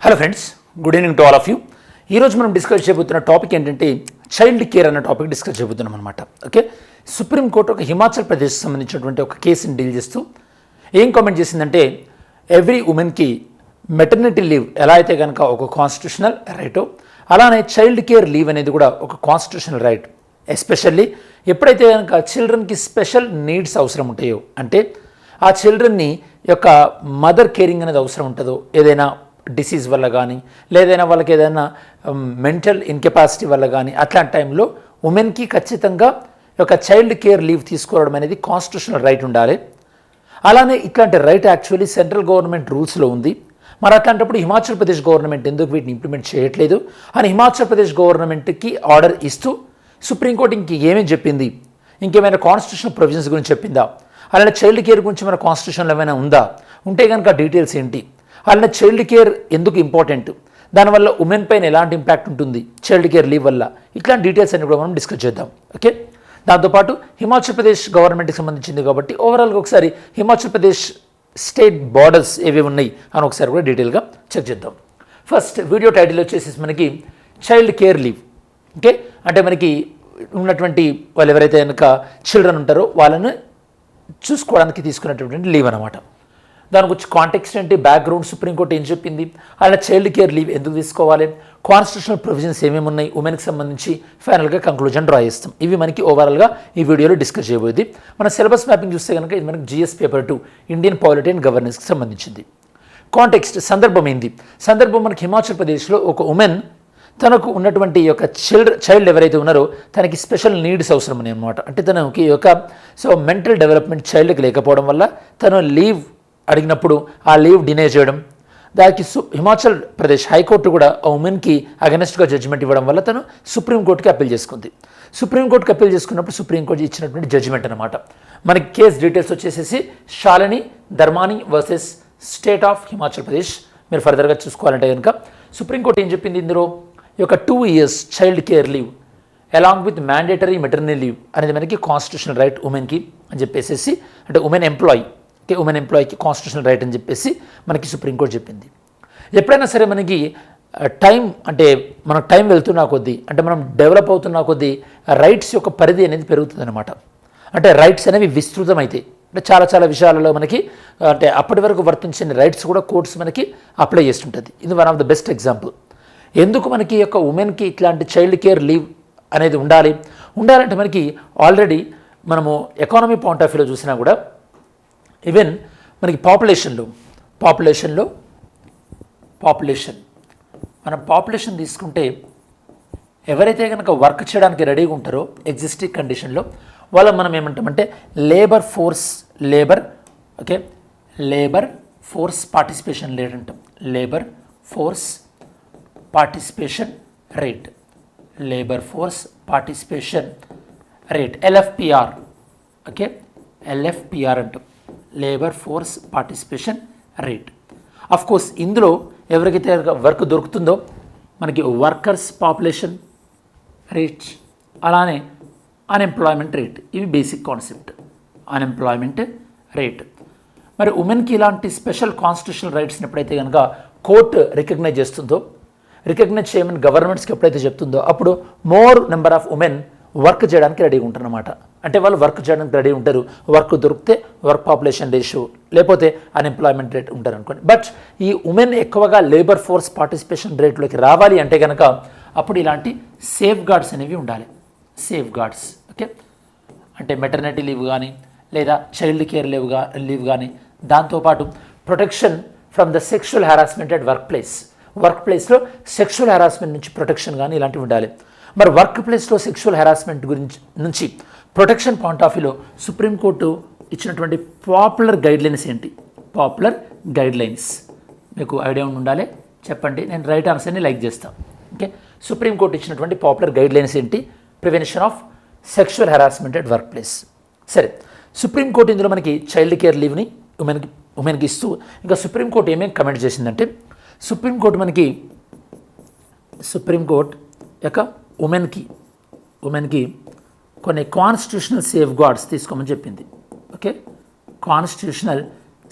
Hello friends, good evening to all of you. ఈరోజు మనం discuss చేయబోతున్న టాపిక్ ఏంటంటే చైల్డ్ కేర్ అన్న టాపిక్ డిస్కస్ చేయబోతున్నాం అనమాట. ఓకే, సుప్రీంకోర్టు ఒక హిమాచల్ ప్రదేశ్ సంబంధించినటువంటి ఒక కేసుని డీల్ చేస్తూ ఏం కామెంట్ చేసిందంటే ఎవ్రీ ఉమెన్కి మెటర్నిటీ లీవ్ ఎలా అయితే కనుక ఒక కాన్స్టిట్యూషనల్ రైటో, అలానే చైల్డ్ కేర్ లీవ్ అనేది కూడా ఒక కాన్స్టిట్యూషనల్ రైట్. ఎస్పెషల్లీ ఎప్పుడైతే కనుక చిల్డ్రన్కి స్పెషల్ నీడ్స్ అవసరం ఉంటాయో, అంటే ఆ చిల్డ్రన్ని యొక్క మదర్ కేరింగ్ అనేది అవసరం ఉంటుందో, ఏదైనా డిసీజ్ వల్ల కానీ లేదైనా వాళ్ళకి ఏదైనా మెంటల్ ఇన్కెపాసిటీ వల్ల కానీ అట్లాంటి టైంలో ఉమెన్కి ఖచ్చితంగా ఒక చైల్డ్ కేర్ లీవ్ తీసుకోవడం అనేది కాన్స్టిట్యూషనల్ రైట్ ఉండాలి. అలానే ఇట్లాంటి రైట్ యాక్చువల్లీ సెంట్రల్ గవర్నమెంట్ రూల్స్లో ఉంది. మరి అట్లాంటప్పుడు హిమాచల్ ప్రదేశ్ గవర్నమెంట్ ఎందుకు వీటిని ఇంప్లిమెంట్ చేయట్లేదు అని హిమాచల్ ప్రదేశ్ గవర్నమెంట్కి ఆర్డర్ ఇస్తూ సుప్రీంకోర్టు ఏమేమి చెప్పింది, ఇంకేమైనా కాన్స్టిట్యూషనల్ ప్రొవిజన్స్ గురించి చెప్పిందా, అలానే చైల్డ్ కేర్ గురించి మన కాన్స్టిట్యూషన్లో ఏమైనా ఉందా, ఉంటే కనుక డీటెయిల్స్ ఏంటి, అలానే చైల్డ్ కేర్ ఎందుకు ఇంపార్టెంట్, దానివల్ల ఉమెన్ పైన ఎలాంటి ఇంపాక్ట్ ఉంటుంది చైల్డ్ కేర్ లీవ్ వల్ల, ఇట్లాంటి డీటెయిల్స్ అన్ని కూడా మనం డిస్కస్ చేద్దాం. ఓకే, దాంతోపాటు హిమాచల్ ప్రదేశ్ గవర్నమెంట్కి సంబంధించింది కాబట్టి ఓవరాల్గా ఒకసారి హిమాచల్ ప్రదేశ్ స్టేట్ బార్డర్స్ ఏవి ఉన్నాయి అని ఒకసారి కూడా డీటెయిల్గా చెక్ చేద్దాం. ఫస్ట్ వీడియో టైటిల్ వచ్చేసి మనకి చైల్డ్ కేర్ లీవ్. ఓకే, అంటే మనకి ఉన్నటువంటి వాళ్ళు ఎవరైతే కనుక చిల్డ్రన్ ఉంటారో వాళ్ళని చూసుకోవడానికి తీసుకున్నటువంటి లీవ్ అనమాట. దాని గురించి కాంటెక్స్ట్ ఏంటి, బ్యాక్గ్రౌండ్, సుప్రీంకోర్టు ఏం చెప్పింది, అలా చైల్డ్ కేర్ లీవ్ ఎందుకు తీసుకోవాలి, కాన్స్టిట్యూషనల్ ప్రొవిజన్స్ ఏమేమి ఉన్నాయి, ఉమెన్కి సంబంధించి ఫైనల్గా కంక్లూజన్ డ్రా చేస్తాం. ఇవి మనకి ఓవరాల్గా ఈ వీడియోలో డిస్కస్ చేయబోయేది. మన సిలబస్ మ్యాపింగ్ చూస్తే కనుక ఇది మనకి GS paper 2 Indian polity and గవర్నెన్స్కి సంబంధించింది. కాంటెక్స్ట్ సందర్భం ఏంది, సందర్భం మనకి హిమాచల్ ప్రదేశ్లో ఒక ఉమెన్ తనకు ఉన్నటువంటి యొక్క చైల్డ్ ఎవరైతే ఉన్నారో తనకి స్పెషల్ నీడ్స్ అవసరం అని అనమాట. అంటే తనకి యొక్క మెంటల్ డెవలప్మెంట్ చైల్డ్కి లేకపోవడం వల్ల తను లీవ్ అడిగినప్పుడు ఆ లీవ్ డినే చేయడం, దానికి హిమాచల్ ప్రదేశ్ హైకోర్టు కూడా ఆ ఉమెన్కి అగెనెస్ట్గా జడ్జిమెంట్ ఇవ్వడం వల్ల తను సుప్రీంకోర్టుకి అప్పీల్ చేసుకుంది. సుప్రీంకోర్టుకి అప్పీల్ చేసుకున్నప్పుడు సుప్రీంకోర్టు ఇచ్చినటువంటి జడ్జిమెంట్ అనమాట. మనకి కేసు డీటెయిల్స్ వచ్చేసేసి Shalini Dharmani versus state of Himachal Pradesh. మీరు ఫర్దర్గా చూసుకోవాలంటే కనుక సుప్రీంకోర్టు ఏం చెప్పింది, ఇందులో ఈ యొక్క 2 years child care leave along with mandatory maternity leave అనేది మనకి కాన్స్టిట్యూషనల్ రైట్ ఉమెన్కి అని చెప్పేసి, అంటే ఉమెన్ ఎంప్లాయీకి కాన్స్టిట్యూషనల్ రైట్ అని చెప్పేసి మనకి సుప్రీంకోర్టు చెప్పింది. ఎప్పుడైనా సరే మనకి టైం, అంటే మనకు టైం వెళ్తున్నా కొద్దీ, అంటే మనం డెవలప్ అవుతున్న కొద్దీ రైట్స్ యొక్క పరిధి అనేది పెరుగుతుంది అనమాట. అంటే రైట్స్ అనేవి విస్తృతమైతే, అంటే చాలా విషయాలలో మనకి అంటే అప్పటి వరకు వర్తించిన రైట్స్ కూడా కోర్ట్స్ మనకి అప్లై చేస్తుంటుంది. ఇది one of the best example. ఎందుకు మనకి యొక్క ఉమెన్కి ఇట్లాంటి చైల్డ్ కేర్ లీవ్ అనేది ఉండాలంటే మనకి ఆల్రెడీ మనము ఎకానమీ పాయింట్ ఆఫ్ వ్యూలో చూసినా కూడా ఈవెన్ మనకి మనం పాపులేషన్ తీసుకుంటే ఎవరైతే కనుక వర్క్ చేయడానికి రెడీగా ఉంటారో ఎగ్జిస్టింగ్ కండిషన్లో వాళ్ళ మనం ఏమంటామంటే లేబర్ ఫోర్స్ పార్టిసిపేషన్ రేట్ అంటాం. Labour force participation rate LFPR. Okay, LFPR అంటాం, labour force participation rate. Of course ఇందులో ఎవరికైతే వర్క్ దొరుకుతుందో మనకి వర్కర్స్ పాపులేషన్ రేట్, అలానే అన్ఎంప్లాయ్మెంట్ రేట్, ఇవి బేసిక్ కాన్సెప్ట్. Unemployment rate. మరి ఉమెన్కి ఇలాంటి స్పెషల్ కాన్స్టిట్యూషనల్ రైట్స్ని ఎప్పుడైతే కనుక కోర్టు రికగ్నైజ్ చేయమని గవర్నమెంట్స్కి ఎప్పుడైతే చెప్తుందో అప్పుడు more number of women work చేయడానికి రెడీగా ఉంటారు అనమాట. అంటే వాళ్ళు వర్క్ చేయడానికి రెడీ ఉంటారు, వర్క్ దొరికితే వర్క్ పాపులేషన్ రేషియో, లేకపోతే అన్ఎంప్లాయ్మెంట్ రేట్ ఉంటారు అనుకోండి. బట్ ఈ ఉమెన్ ఎక్కువగా లేబర్ ఫోర్స్ పార్టిసిపేషన్ రేట్లోకి రావాలి అంటే కనుక అప్పుడు ఇలాంటి సేఫ్ గార్డ్స్ అనేవి ఉండాలి. సేఫ్ గార్డ్స్, ఓకే, అంటే మెటర్నిటీ లీవ్ కానీ లేదా చైల్డ్ కేర్ లీవ్ కానీ, దాంతోపాటు protection from the sexual harassment at work ప్లేస్లో సెక్షువల్ హెరాస్మెంట్ నుంచి ప్రొటెక్షన్ కానీ ఇలాంటివి ఉండాలి. మరి వర్క్ ప్లేస్లో సెక్షువల్ హెరాస్మెంట్ నుంచి ప్రొటెక్షన్ పాయింట్ ఆఫ్ వ్యూలో సుప్రీంకోర్టు ఇచ్చినటువంటి పాపులర్ గైడ్లైన్స్ ఏంటి, మీకు ఐడియా ఉండాలి, చెప్పండి, నేను రైట్ ఆన్సర్ని లైక్ చేస్తాను. ఓకే, సుప్రీంకోర్టు ఇచ్చినటువంటి పాపులర్ గైడ్లైన్స్ ఏంటి, prevention of sexual harassment at work place. సరే, సుప్రీంకోర్టు ఇందులో మనకి చైల్డ్ కేర్ లీవ్ని ఉమెన్కి ఇస్తూ ఇంకా సుప్రీంకోర్టు ఏమేమి కమెంట్ చేసిందంటే, సుప్రీంకోర్టు యొక్క ఉమెన్కి కొన్ని కాన్స్టిట్యూషనల్ సేఫ్ గార్డ్స్ తీసుకోమని చెప్పింది. ఓకే, కాన్స్టిట్యూషనల్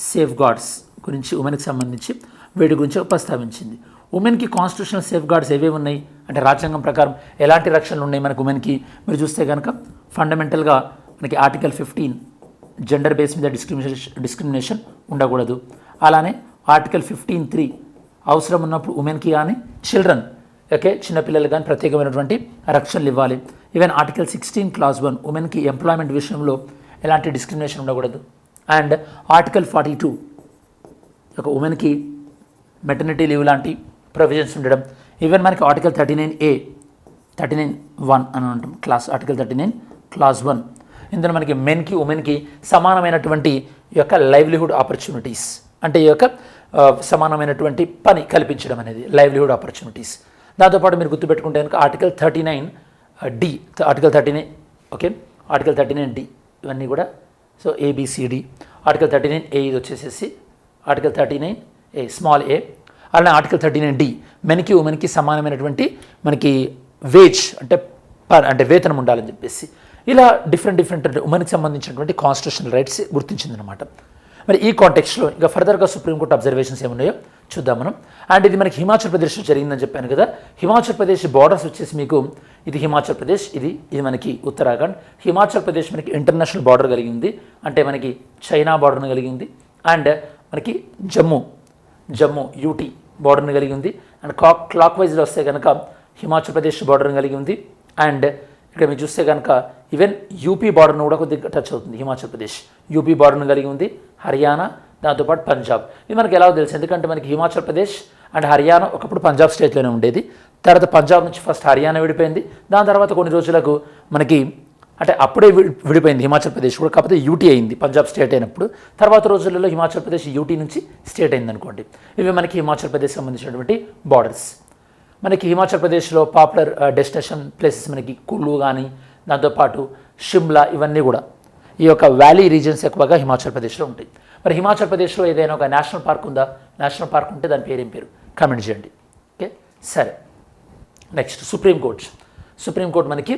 సేఫ్ గార్డ్స్ గురించి ఉమెన్కి సంబంధించి వీటి గురించి ప్రస్తావించింది. ఉమెన్కి కాన్స్టిట్యూషనల్ సేఫ్ గార్డ్స్ ఏవేవి ఉన్నాయి అంటే రాజ్యాంగం ప్రకారం ఎలాంటి రక్షణలు ఉన్నాయి మనకు ఉమెన్కి మీరు చూస్తే కనుక ఫండమెంటల్గా మనకి ఆర్టికల్ 15 జెండర్ బేస్ మీద డిస్క్రిమినేషన్ ఉండకూడదు. అలానే ఆర్టికల్ 15(3) అవసరం ఉన్నప్పుడు ఉమెన్కి కానీ చిల్డ్రన్ చిన్నపిల్లలు కానీ ప్రత్యేకమైనటువంటి రక్షణలు ఇవ్వాలి. ఈవెన్ ఆర్టికల్ 16 Clause 1 ఉమెన్కి ఎంప్లాయ్మెంట్ విషయంలో ఎలాంటి డిస్క్రిమినేషన్ ఉండకూడదు. అండ్ ఆర్టికల్ 42 ఉమెన్కి మెటర్నిటీ లీవ్ లాంటి ప్రొవిజన్స్ ఉండడం. ఈవెన్ మనకి ఆర్టికల్ 39(1) అని అంటాం ఆర్టికల్ 39 Clause 1 ఇందులో మనకి మెన్కి ఉమెన్కి సమానమైనటువంటి లైవ్లీహుడ్ ఆపర్చునిటీస్ అంటే సమానమైనటువంటి పని కల్పించడం అనేది లైవ్లీహుడ్ ఆపర్చునిటీస్. దాంతోపాటు మీరు గుర్తుపెట్టుకుంటే కనుక article 39D article 39 article 39D ఇవన్నీ కూడా సో ABCD. ఆర్టికల్ 39A ఇది వచ్చేసేసి ఆర్టికల్ 39A స్మాల్ a. అలానే ఆర్టికల్ 39D మెన్కి ఉమెన్కి సమానమైనటువంటి మనకి వేజ్ అంటే వేతనం ఉండాలని చెప్పేసి ఇలా డిఫరెంట్ ఉమెన్కి సంబంధించినటువంటి కాన్స్టిట్యూషనల్ రైట్స్ గుర్తించిందనమాట. మరి ఈ కాంటెక్స్లో ఇంకా ఫర్దర్గా సుప్రీంకోర్టు అబ్జర్వేషన్స్ ఏమున్నాయో చూద్దాం మనం. అండ్ ఇది మనకి హిమాచల్ ప్రదేశ్లో జరిగిందని చెప్పాను కదా. హిమాచల్ ప్రదేశ్ బార్డర్స్ వచ్చేసి మీకు ఇది హిమాచల్ ప్రదేశ్, ఇది మనకి ఉత్తరాఖండ్. హిమాచల్ ప్రదేశ్ మనకి ఇంటర్నేషనల్ బార్డర్ కలిగింది అంటే మనకి చైనా బార్డర్ని కలిగింది. అండ్ మనకి జమ్మూ UT బార్డర్ని కలిగి ఉంది. అండ్ క్లాక్ వైజ్లో వస్తే కనుక హిమాచల్ ప్రదేశ్ బార్డర్ని కలిగి ఉంది. అండ్ ఇక్కడ మీరు చూస్తే కనుక ఈవెన్ యూపీ బార్డర్ను కూడా కొద్దిగా టచ్ అవుతుంది. హిమాచల్ ప్రదేశ్ యూపీ బార్డర్ను కలిగి ఉంది, హర్యానా, దాంతోపాటు పంజాబ్. ఇది మనకి ఎలా తెలుసు ఎందుకంటే మనకి హిమాచల్ ప్రదేశ్ అండ్ హర్యానా ఒకప్పుడు పంజాబ్ స్టేట్లోనే ఉండేది. తర్వాత పంజాబ్ నుంచి ఫస్ట్ హర్యానా విడిపోయింది. దాని తర్వాత కొన్ని రోజులకు మనకి అంటే అప్పుడే విడిపోయింది హిమాచల్ ప్రదేశ్ కూడా, కాకపోతే UT అయింది పంజాబ్ స్టేట్ అయినప్పుడు. తర్వాత రోజులలో హిమాచల్ ప్రదేశ్ UT నుంచి స్టేట్ అయింది అనుకోండి. ఇవి మనకి హిమాచల్ ప్రదేశ్ సంబంధించినటువంటి బార్డర్స్. మనకి హిమాచల్ ప్రదేశ్లో పాపులర్ డెస్టినేషన్ ప్లేసెస్ మనకి కుల్లు కానీ దాంతోపాటు షిమ్లా ఇవన్నీ కూడా ఈ వ్యాలీ రీజన్స్ ఎక్కువగా హిమాచల్ ప్రదేశ్లో ఉంటాయి. మరి హిమాచల్ ప్రదేశ్లో ఏదైనా ఒక నేషనల్ పార్క్ ఉందా? నేషనల్ పార్క్ ఉంటే దాని పేరు ఏం పేరు కామెంట్ చేయండి. సరే, నెక్స్ట్ సుప్రీంకోర్టు మనకి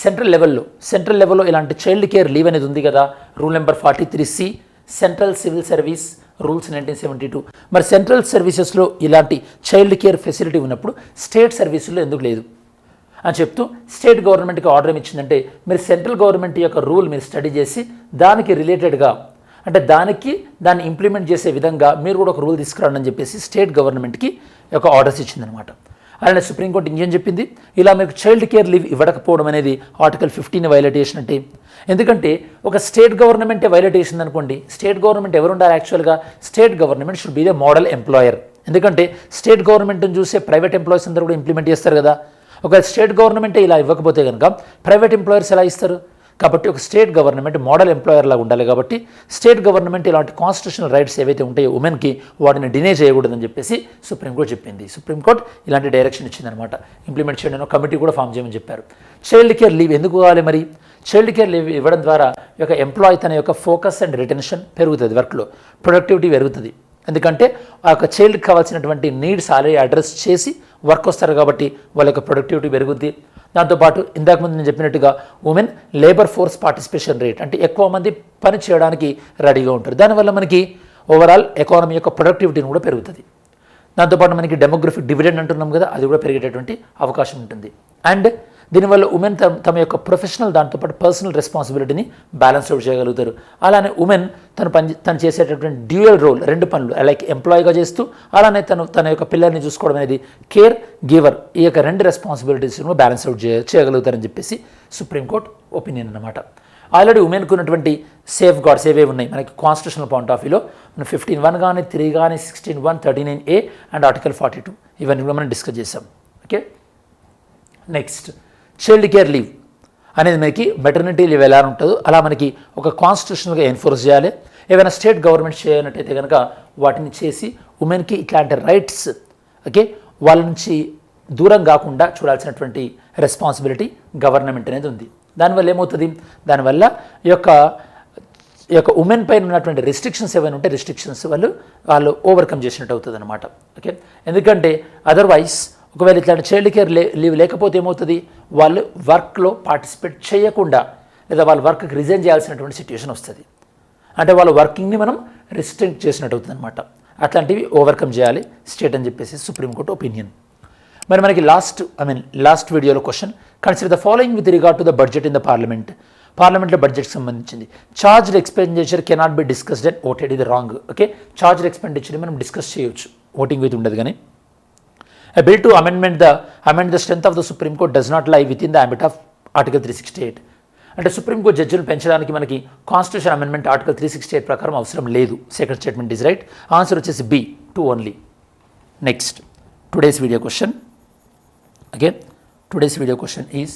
సెంట్రల్ లెవెల్లో ఇలాంటి చైల్డ్ కేర్ లీవ్ అనేది ఉంది కదా. Rule number 43C central civil service rules 1972. మరి సెంట్రల్ సర్వీసెస్లో ఇలాంటి చైల్డ్ కేర్ ఫెసిలిటీ ఉన్నప్పుడు స్టేట్ సర్వీసుల్లో ఎందుకు లేదు అని చెప్తూ స్టేట్ గవర్నమెంట్కి ఆర్డర్ ఇచ్చిందంటే మీరు సెంట్రల్ గవర్నమెంట్ రూల్ మీరు స్టడీ చేసి దానికి రిలేటెడ్గా అంటే దాన్ని ఇంప్లిమెంట్ చేసే విధంగా మీరు కూడా ఒక రూల్ తీసుకురండి అని చెప్పేసి స్టేట్ గవర్నమెంట్కి ఆర్డర్స్ ఇచ్చిందనమాట. అలానే సుప్రీంకోర్టు ఇంకేం చెప్పింది, ఇలా మీకు చైల్డ్ కేర్ లీవ్ ఇవ్వకపోవడం అనేది ఆర్టికల్ 15 వైలేటేషన్ అంటే. ఎందుకంటే ఒక స్టేట్ గవర్నమెంటే వైలేటేషన్ అనుకోండి, స్టేట్ గవర్నమెంట్ ఎవరు ఉండాలి యాక్చువల్గా? State government should be the model employer. ఎందుకంటే స్టేట్ గవర్నమెంట్ని చూసే ప్రైవేట్ ఎంప్లాయీస్ అందరూ కూడా ఇంప్లిమెంట్ చేస్తారు కదా. ఒక స్టేట్ గవర్నమెంటే ఇలా ఇవ్వకపోతే కనుక ప్రైవేట్ ఎంప్లాయర్స్ ఎలా ఇస్తారు? కాబట్టి ఒక స్టేట్ గవర్నమెంట్ మోడల్ ఎంప్లాయర్ లాగా ఉండాలి. కాబట్టి స్టేట్ గవర్నమెంట్ ఇలాంటి కాన్స్టిట్యూషనల్ రైట్స్ ఏవైతే ఉంటాయో ఉమెన్కి వాటిని డినే చేయకూడదని చెప్పేసి సుప్రీంకోర్టు చెప్పింది. సుప్రీంకోర్టు ఇలాంటి డైరెక్షన్ ఇచ్చిందనమాట. ఇంప్లిమెంట్ చేయడం కమిటీ కూడా ఫామ్ చేయమని చెప్పారు. చైల్డ్ కేర్ లీవ్ ఎందుకు కావాలి? మరి చైల్డ్ కేర్ లీవ్ ఇవ్వడం ద్వారా ఎంప్లాయీ తన ఫోకస్ అండ్ రిటెన్షన్ పెరుగుతుంది, వర్క్లో ప్రొడక్టివిటీ పెరుగుతుంది. ఎందుకంటే ఆ చైల్డ్కి కావాల్సినటువంటి నీడ్స్ ఆల్రెడీ అడ్రస్ చేసి వర్క్ వస్తారు కాబట్టి వాళ్ళ ప్రొడక్టివిటీ పెరుగుద్ది. దాంతోపాటు ఇందాకముందు నేను చెప్పినట్టుగా women labour force participation rate అంటే ఎక్కువ మంది పని చేయడానికి రెడీగా ఉంటారు. దానివల్ల మనకి ఓవరాల్ ఎకానమీ ప్రొడక్టివిటీని కూడా పెరుగుతుంది. దాంతోపాటు మనకి డెమోగ్రఫిక్ డివిడెండ్ అంటున్నాం కదా, అది కూడా పెరిగేటటువంటి అవకాశం ఉంటుంది. అండ్ దీనివల్ల ఉమెన్ తమ ప్రొఫెషనల్ దాంతోపాటు పర్సనల్ రెస్పాన్సిబిలిటీని బ్యాలెన్స్ అవుట్ చేయగలుగుతారు. అలానే ఉమెన్ తను చేసేటటువంటి డ్యూయల్ రోల్, రెండు పనులు లైక్ ఎంప్లాయీగా చేస్తూ అలానే తన పిల్లల్ని చూసుకోవడం అనేది కేర్ గివర్, ఈ రెండు రెస్పాన్సిబిలిటీస్ను బ్యాలెన్స్ అవుట్ చేయగలుగుతారని చెప్పేసి సుప్రీంకోర్టు ఒపీనియన్ అన్నమాట. ఆల్రెడీ ఉమెన్కు ఉన్నటువంటి సేఫ్ గార్డ్స్ ఏవే ఉన్నాయి మనకి కాన్స్టిట్యూషనల్ పాయింట్ ఆఫ్ వ్యూలో మనం 15(1) కానీ 3 కానీ 16(1), 39A అండ్ ఆర్టికల్ 42 ఇవన్నీ కూడా మనం డిస్కస్ చేసాం. Okay, next child care leave అనేది మనకి మెటర్నిటీ లీవ్ ఎలా ఉంటుందో అలా మనకి ఒక కాన్స్టిట్యూషనల్గా ఎన్ఫోర్స్ చేయాలి. ఏమైనా స్టేట్ గవర్నమెంట్ చేయనట్టయితే కనుక వాటిని చేసి ఉమెన్కి ఇట్లాంటి రైట్స్ వాళ్ళ నుంచి దూరం కాకుండా చూడాల్సినటువంటి రెస్పాన్సిబిలిటీ గవర్నమెంట్ అనేది ఉంది. దానివల్ల ఏమవుతుంది, దానివల్ల ఈ యొక్క ఉమెన్ పైన ఉన్నటువంటి రెస్ట్రిక్షన్స్ ఏమైనా ఉంటే రెస్ట్రిక్షన్స్ వాళ్ళు ఓవర్కమ్ చేసినట్టు అవుతుంది అనమాట. ఓకే, ఎందుకంటే అదర్వైజ్ ఒకవేళ ఇట్లాంటి చైల్డ్ కేర్ లీవ్ లేకపోతే ఏమవుతుంది, వాళ్ళు వర్క్లో పార్టిసిపేట్ చేయకుండా లేదా వాళ్ళ వర్క్కి రిజైన్ చేయాల్సినటువంటి సిచ్యువేషన్ వస్తుంది. అంటే వాళ్ళ వర్కింగ్ని మనం రిస్ట్రిక్ట్ చేసినట్టు అవుతుంది అనమాట. అట్లాంటివి ఓవర్కమ్ చేయాలి స్టేట్ అని చెప్పేసి సుప్రీంకోర్టు ఒపీనియన్. మరి మనకి లాస్ట్ వీడియోలో question, consider the following with regard to the budget in the పార్లమెంట్లో బడ్జెట్కి సంబంధించింది. Charged expenditure cannot be discussed and voted, ఇది రాంగ్. ఓకే, చార్జ్డ్ ఎక్స్పెండిచర్ మనం డిస్కస్ చేయొచ్చు, ఓటింగ్ అయితే ఉండదు. కానీ a bill to amend the strength of the Supreme Court does not lie within the ambit of Article 368. అంటే supreme court జడ్జిలు పెంచడానికి మనకి కాన్స్టిట్యూషన్ అమెండ్మెంట్ ఆర్టికల్ 368 ప్రకారం అవసరం లేదు. Second statement is right. Answer వచ్చేసి B, 2 only. Next today's video question. Okay, today's video question is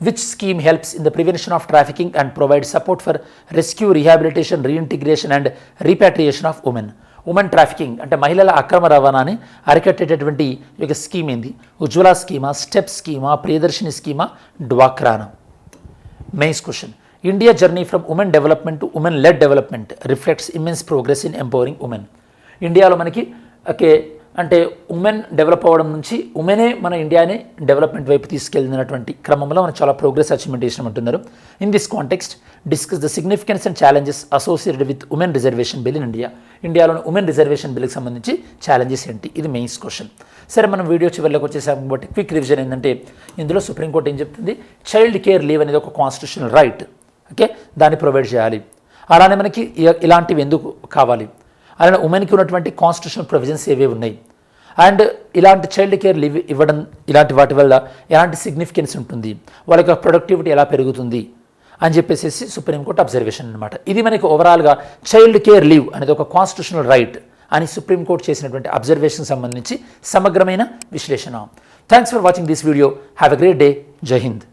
which scheme helps in the prevention of trafficking and provide support for rescue, rehabilitation, reintegration and repatriation of women trafficking అంటే మహిళల అక్రమ రవాణాని అరికట్టేటటువంటి ఒక స్కీమ్ ఏంది? ఉజ్వల స్కీమా, step స్కీమా, ప్రియదర్శిని స్కీమా, డ్వాక్రానా? Mains question. India journey from women development to women led development reflects immense progress in empowering women. ఇండియాలో మనకి అంటే ఉమెన్ డెవలప్ అవ్వడం నుంచి ఉమెనే మన ఇండియాని డెవలప్మెంట్ వైపు తీసుకెళ్ళినటువంటి క్రమంలో మనం చాలా ప్రోగ్రెస్ అచీవ్మెంట్ చేసినట్టుంటారు. In this context discuss the significance and challenges associated with women reservation bill in India. ఇండియాలోని ఉమెన్ రిజర్వేషన్ బిల్కి సంబంధించి ఛాలెంజెస్ ఏంటి? ఇది మెయిన్స్ క్వశ్చన్. సరే, మనం వీడియో చివరిలోకి వచ్చేసాం కాబట్టి క్విక్ రివిజన్ ఏంటంటే, ఇందులో సుప్రీంకోర్టు ఏం చెప్తుంది? చైల్డ్ కేర్ లీవ్ అనేది ఒక కాన్స్టిట్యూషనల్ రైట్. ఓకే, దాన్ని ప్రొవైడ్ చేయాలి. అలానే మనకి ఇలాంటివి ఎందుకు కావాలి, అలానే ఉమెన్కి ఉన్నటువంటి కాన్స్టిట్యూషనల్ ప్రొవిజన్స్ ఏవేవి ఉన్నాయి, అండ్ ఇలాంటి చైల్డ్ కేర్ లీవ్ ఇవ్వడం ఇలాంటి వాటి వల్ల ఎలాంటి సిగ్నిఫికెన్స్ ఉంటుంది, వాళ్ళ యొక్క ప్రొడక్టివిటీ ఎలా పెరుగుతుంది అని చెప్పేసి సుప్రీంకోర్టు అబ్జర్వేషన్ అనమాట. ఇది మనకి ఓవరాల్గా చైల్డ్ కేర్ లీవ్ అనేది ఒక కాన్స్టిట్యూషనల్ రైట్ అని సుప్రీంకోర్టు చేసినటువంటి అబ్జర్వేషన్ సంబంధించి సమగ్రమైన విశ్లేషణ. Thanks for watching this video. Have a great day. జై హింద్.